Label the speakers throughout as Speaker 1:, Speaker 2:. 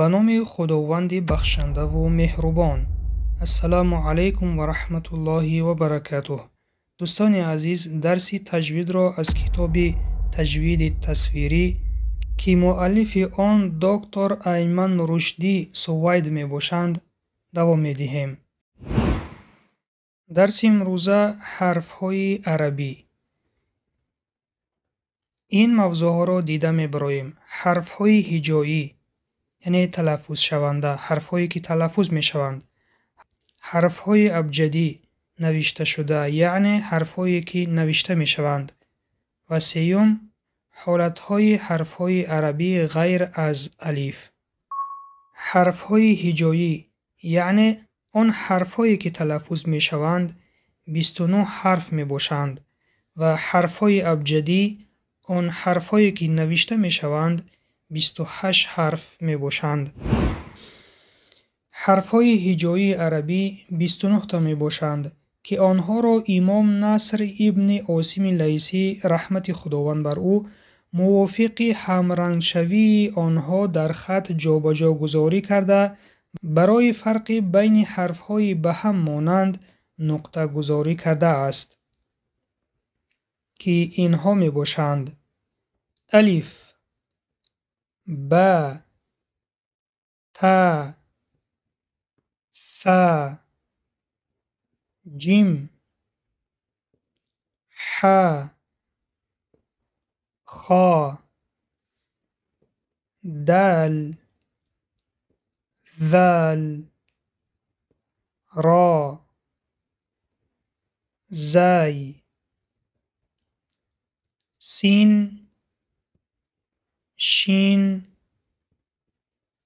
Speaker 1: به نام خداوند بخشنده و مهربان. السلام علیکم و رحمت الله و برکاته. دوستان عزیز، درس تجوید را از کتاب تجوید تصویری که مؤلف آن دکتر ایمن رشدی سوید می باشند دوام می دهیم. درس امروزه حرف های عربی. این موضوع ها را دیده می براییم. حرف های هجایی یعنی تلفظ شونده، حرف هایی که تلفظ می شوند. حرف های ابجدی نوشته شده یعنی حرف هایی که نوشته می شوند. و سیوم حالت های حرف های عربی غیر از الف. حرف های هجایی یعنی آن حرف هایی که تلفظ می شوند 29 حرف می باشند و حرف های ابجدی آن حرف هایی که نوشته می شوند 28 حرف می باشند. حرف های هجایی عربی 29 تا می باشند که آنها را امام نصر ابن عاصم لیثی رحمت خداوند بر او موافق همرنگ شوی آنها در خط جابجا گذاری کرده برای فرق بین حرف های به هم مانند نقطه گذاری کرده است که اینها می باشند: الف، با، تا، ثا، جیم، ح، خا، دال، ذال، را، زای، سین، شین،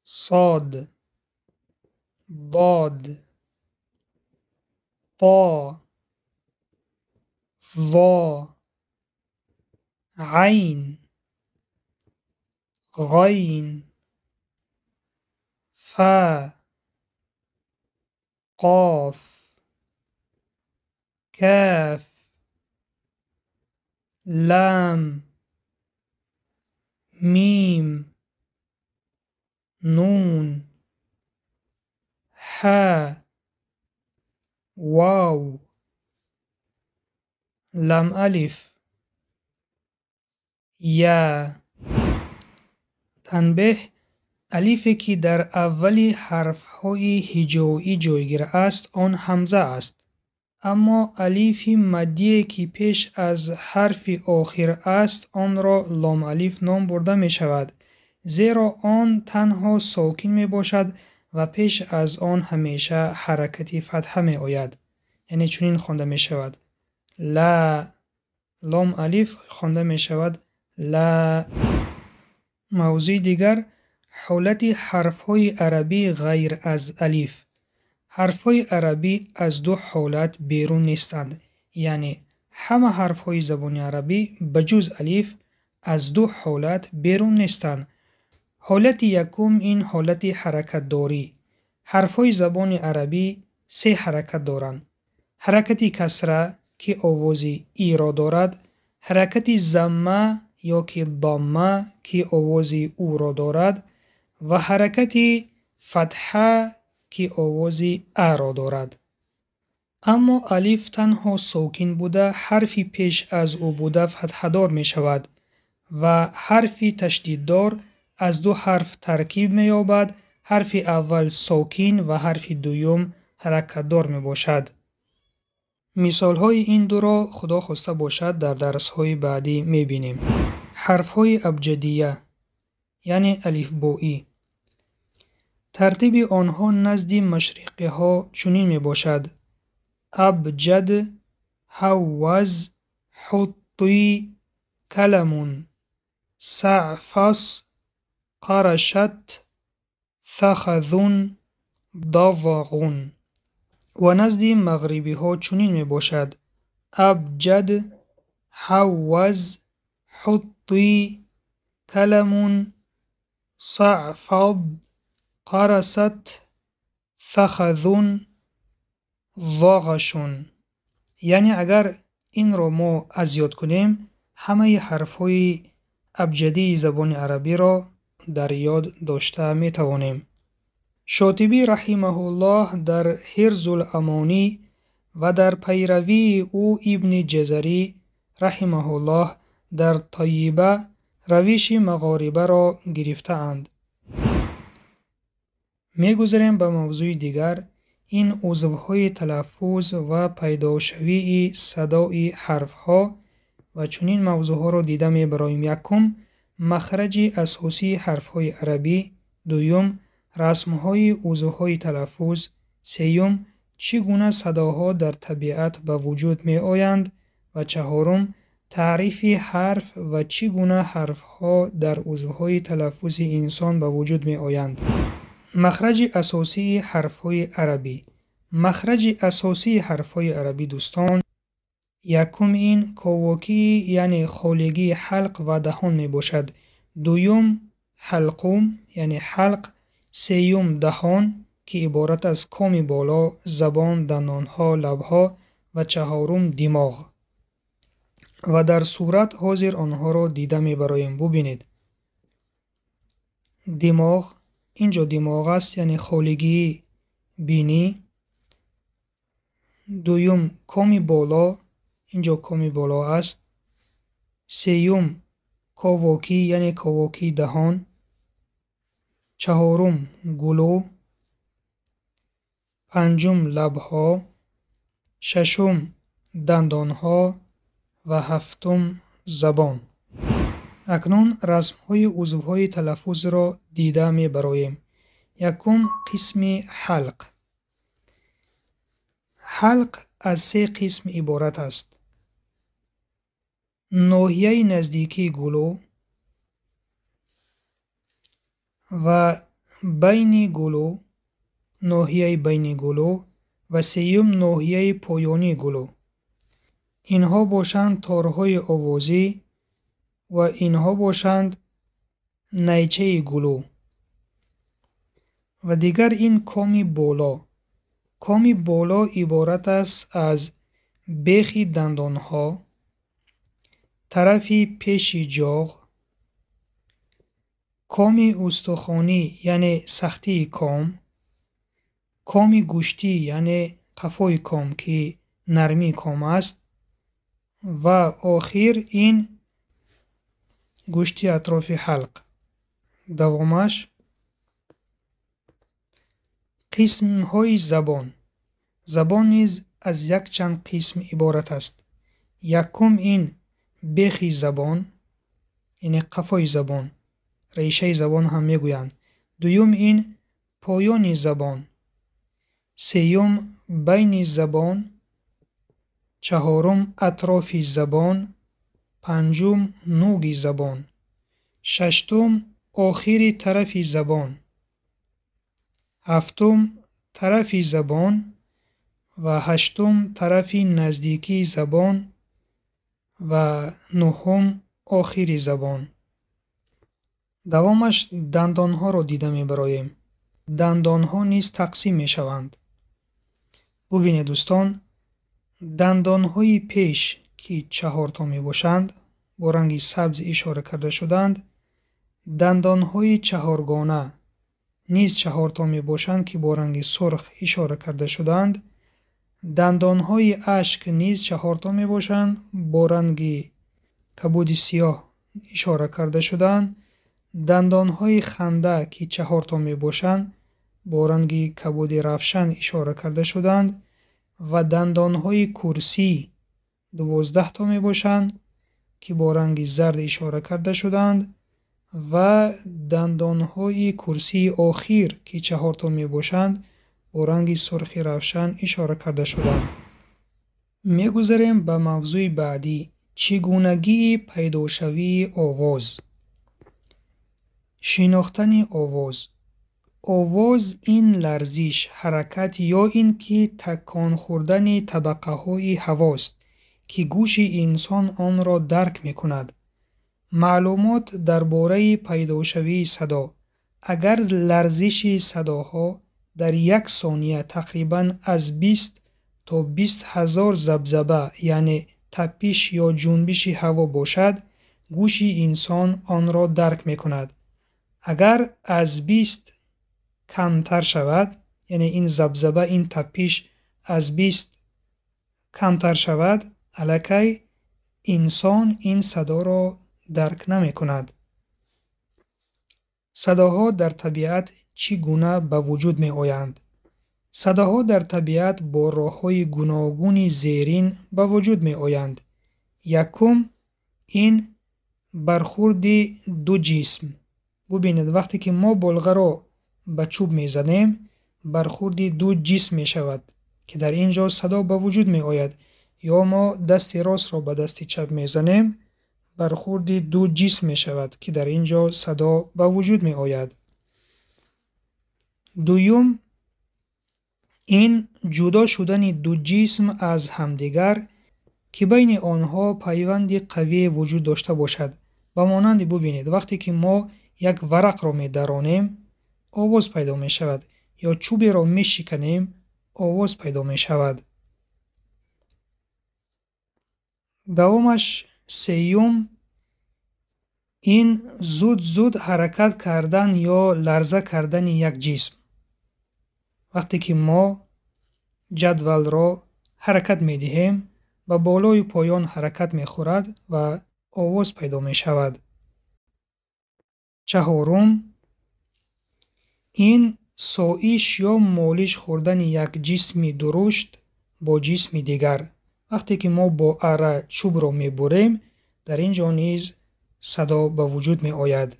Speaker 1: صاد، ضاد، طا، ظا، عین، غین، فا، قاف، کاف، لام، میم، نون، ح، واو، لام الف، یا. تنبیه: الفی که در اولی حرف های هجایی جایگیر است آن همزه است، اما الف مدی که پیش از حرف آخر است آن را لام الف نام برده می شود، زیرا آن تنها ساکن می باشد و پیش از آن همیشه حرکت فتحه می آید، یعنی چنین خوانده می شود: لا. لام الف خوانده می شود لا. موضوع دیگر: حالت حرف های عربی غیر از الف. حرف های عربی از دو حالت بیرون نیستند، یعنی همه حرف های زبان عربی بجز الف از دو حالت بیرون نیستند. حالت یکم این حالت حرکت داری. حرف های زبان عربی 3 حرکت دارند: حرکت کسره که آوازی ای را دارد، حرکت ضمه یا که ضمه که آوازی او را دارد و حرکت فتحه که آوازی ا را دارد. اما الف تنها ساکن بوده حرفی پیش از او بوده فتحه دار می شود و حرفی تشدید دار از دو حرف ترکیب می یابد. حرف اول ساکن و حرف دوم حرکت دار می باشد. مثال های این دو را خدا خواسته باشد در درس های بعدی می بینیم. حرف های ابجدیه یعنی الف بایی. ترتیب آنها نزد مشرقی ها چنین می باشد: ابجد، حوز، حطی، کلمون، سعفص، قرشت، ثخذون، ضوغون. و نزد مغربی ها چنین می باشد: ابجد، حوز، حطی، کلمون، صعفض، قرست، ثخذون، ضغشون. یعنی اگر این را ما از یاد کنیم همه حرف های ابجدی زبان عربی را در یاد داشته می توانیم. شاطبی رحمه الله در حرز الامانی و در پیروی او ابن جزری رحمه الله در طیبه روش مغاربه را گرفته اند. می گذاریم به موضوع دیگر. این عضوهای تلفظ و پیداشوی صدای حرفها و چنین موضوعها را دیده می برایم. یکم، مخرج اساسی حرفهای عربی. دوم، رسمهای عضوهای تلفظ. سیوم، چگونه صداها در طبیعت به وجود می آیند. و چهارم، تعریف حرف و چگونه حرفها در عضوهای تلفظ انسان به وجود می آیند. مخرج اساسی حرفهای عربی. مخرج اساسی حرفهای عربی دوستان، یکم این کاواکی یعنی خالگی حلق و دهان می باشد. دوم حلقوم یعنی حلق. سیوم دهان که عبارت از کام بالا، زبان، دندانها، لبها. و چهارم دماغ. و در صورت حاضر آنها را دیده می برایم. ببینید دماغ، اینجا دماغ است یعنی خالگی بینی. دوم کام بالا، اینجا کام بالا است. سیوم کاواکی یعنی کاواکی دهان. چهارم گلو. پنجم لبها. ششم دندانها و هفتم زبان. اکنون رسمهای عضوهای تلفظ را دیده می برایم. یکم قسم حلق. حلق از 3 قسم عبارت است. ناحیه نزدیکی گلو و بین گلو، ناحیه بین گلو و سیوم ناحیه پایانی گلو. اینها باشند تارهای آوازی و اینها باشند نیچه گلو. و دیگر این کام بالا. کام بالا عبارت است از بیخ دندانها، طرف پیش جاغ، کام استخوانی یعنی سختی کام، کام گوشتی یعنی قفای کام که نرمی کام است و آخر این گوشتی اطراف حلق. دوامش قسم های زبان. زبان نیز از یک چند قسم عبارت است. یکم این بیخ زبان یعنی قفای زبان، ریشه زبان هم میگویند. دوم این پایان زبان. سیوم بین زبان. چهارم اطراف زبان. پنجم نوگ زبان. ششتم آخر طرف زبان. هفتم طرف زبان و هشتم طرف نزدیکی زبان و نهم آخر زبان. دوامش دندانها را دیده می برایم. دندانها نیز تقسیم می شوند. ببینید دوستان، دندانهای پیش که 4 تا می باشند با رنگ سبز اشاره کرده شدند. دندانهای 4گانه نیز 4 تا می باشند که با رنگ سرخ اشاره کرده شدند. دندانهای اشک نیز 4 تا می باشند با رنگ کبود سیاه اشاره کرده شدند. دندانهای خنده که 4 تا می باشند با رنگ کبود رفشن اشاره کرده شدند و دندانهای کرسی 12 تا می باشند که با رنگ زرد اشاره کرده شدند و دندانهای کرسی آخر که 4 تا می باشند با رنگ سرخ رفشن اشاره کرده شدند. می گذاریم به موضوع بعدی، چگونگی پیداشوی آواز. شناختن آواز. آواز این لرزش، حرکت یا این که تکان خوردن طبقه های هواست که گوش انسان آن را درک می کند. معلومات درباره پیداشوی صدا. اگر لرزش صداها در 1 ثانیه تقریباً از 20 تا 20,000 ذبذبه یعنی تپش یا جنبش هوا باشد، گوش انسان آن را درک می کند. اگر از 20 کمتر شود، یعنی این زبزبه، این تپش از 20 کمتر شود، الکی انسان این صدا را درک نمی کند. صداها در طبیعت چی گونه به وجود می آیند؟ صداها در طبیعت با راه‌های گوناگون زیرین به وجود می آیند. یکم، این برخورد دو جسم. ببینید وقتی که ما بلغه را به چوب می زنیم، برخورد دو جسم می شود که در اینجا صدا به وجود می آید. یا ما دست راست را به دست چپ می زنیم، برخورد دو جسم می شود که در اینجا صدا به وجود می آید. دوم، این جدا شدن دو جسم از همدیگر که بین آنها پیوند قوی وجود داشته باشد. به مانند ببینید وقتی که ما یک ورق را می درانیم، آواز پیدا می شود، یا چوبی را می شکنیم، آواز پیدا می شود. دومش، سیوم، این زود حرکت کردن یا لرزه کردن یک جسم. وقتی که ما جدول را حرکت می دهیم، به بالای پایان حرکت می خورد و آواز پیدا می شود. چهارم، این سایش یا مالش خوردن یک جسم درشت با جسم دیگر. وقتی که ما با اره چوب را می بریم، در اینجا نیز صدا به وجود می آید.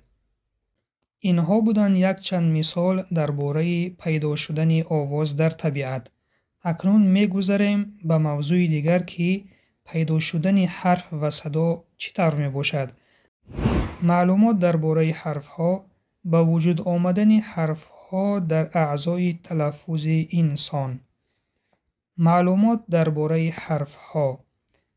Speaker 1: اینها بودند یک چند مثال درباره پیدا شدن آواز در طبیعت. اکنون می گذریم به موضوع دیگر که پیدا شدن حرف و صدا چطور می باشد. معلومات درباره حرف ها، به وجود آمدن حرف ها در اعضای تلفظ انسان. معلومات درباره حرف ها.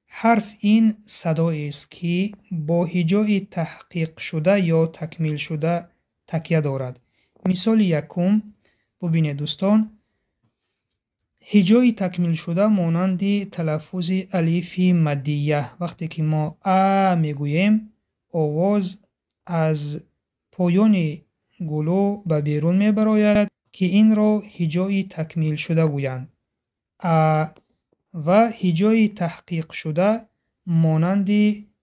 Speaker 1: حرف این صدایی است که با هجای تحقیق شده یا تکمیل شده تکیه دارد. مثال یکم، ببینید دوستان، هجای تکمیل شده مانند تلفظ الف مدیه. وقتی که ما ا میگوییم، آواز از پایان گلو به بیرون می براید که این را هجای تکمیل شده گویند. ا و هجای تحقیق شده مانند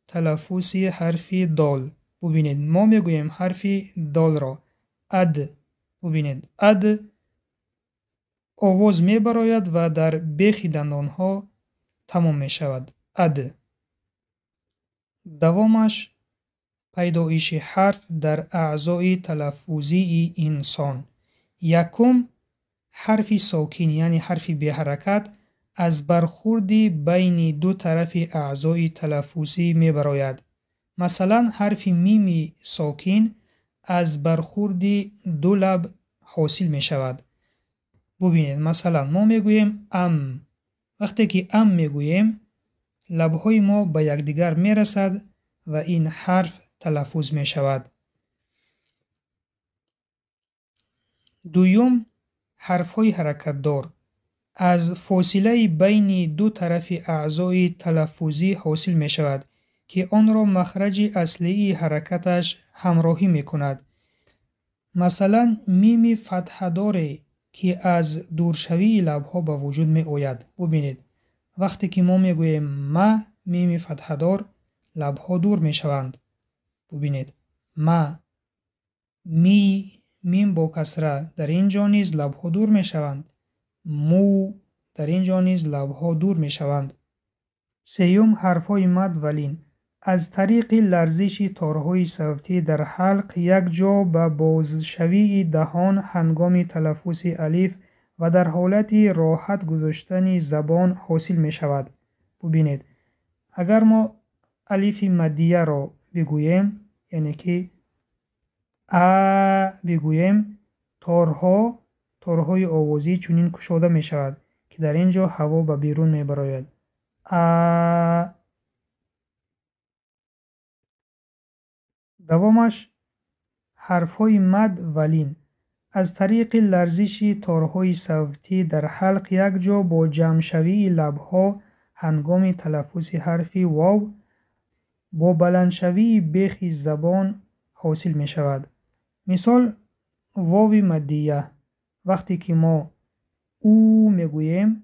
Speaker 1: تلفظ حرف دال. ببینید ما میگوییم حرف دال را اد. ببینید اد آواز می براید و در بیخ دندان ها تمام می شود. اد. دوامش، پیدایش حرف در اعضای تلفظی انسان. یکم، حرف ساکن یعنی حرف بی حرکت از برخورد بین دو طرف اعضای تلفظی می براید. مثلا حرف میم ساکن از برخورد دو لب حاصل می شود. ببینید مثلا ما می گوییم ام. وقتی که ام می گوییم، لبهای ما به یکدیگر می رسد و این حرف تلفظ می شود. دوم، حرف های حرکت دار از فاصله بین دو طرف اعضای تلفظی حاصل می شود که آن را مخرج اصلی حرکتش همراهی می کند. مثلا میم فتحه داره که از دورشوی لبها به وجود می آید. ببینید وقتی که ما می گوییم ما، میم فتحه دار، لبها دور می شوند. ببینید ما، می، میم با کسره، در اینجا نیز لبها دور می شوند. مو، در اینجا نیز لبها دور می شوند. سیوم، حرفهای مد و لین از طریق لرزش تارهای صوتی در حلق یک جا به بازشوی دهان هنگام تلفظ الف و در حالت راحت گذاشتن زبان حاصل می شود. ببینید اگر ما الف مدیه را بگوییم، یعنی که بگوییم، تارهای آوازی چنین کشاده می شود که در اینجا هوا به بیرون می براید. دوامش، حرفهای مد و لین از طریق لرزش تارهای صوتی در حلق یک جا با جمع شوی لبها هنگام تلفظ حرف واو با بلند شوی بیخ زبان حاصل می شود. مثال واو مدیه، وقتی که ما او میگوییم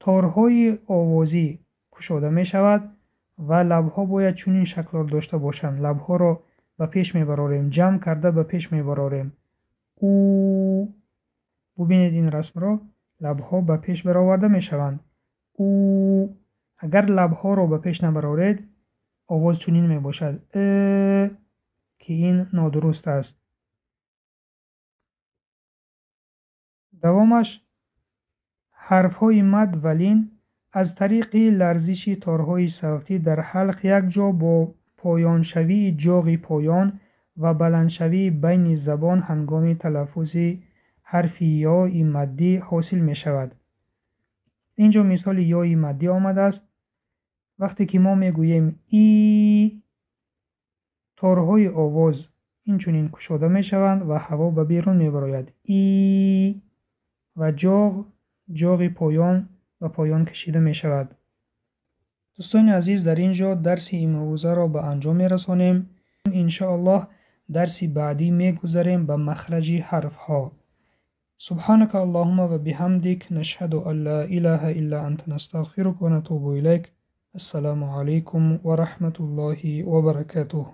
Speaker 1: تارهای آوازی کشاده می شود و لبها باید چنین شکل داشته باشند. لبها را به پیش می براریم، جمع کرده به پیش می براریم. او، ببینید این رسم را، لبها به پیش برآورده می شوند. او. اگر لبها را به پیش نبرارید آواز چنین می باشد که این نادرست است. دوامش حرف‌های مد و لین از طریق لرزش تارهای صوتی در حلق یک جا با پایان شوی جاغ پایان و بلند شوی بین زبان هنگام تلفظ حرف یا مدی حاصل می شود. اینجا مثال یای مدی آمده است. وقتی که ما می گوییم ای، تارهای آواز این چنین کشاده می شوند و هوا به بیرون می براید. ای و جاغ پایان و پایان کشیده می شود. دوستان عزیز، در اینجا درس امروزه را به انجام می رسانیم. انشاءالله درس بعدی می گذاریم به مخرج حرف ها. سبحانك اللهم و بحمدك نشهد ان لا اله الا انت نستغفرك و نتوب الیک. السلام علیکم و رحمت الله و برکاته.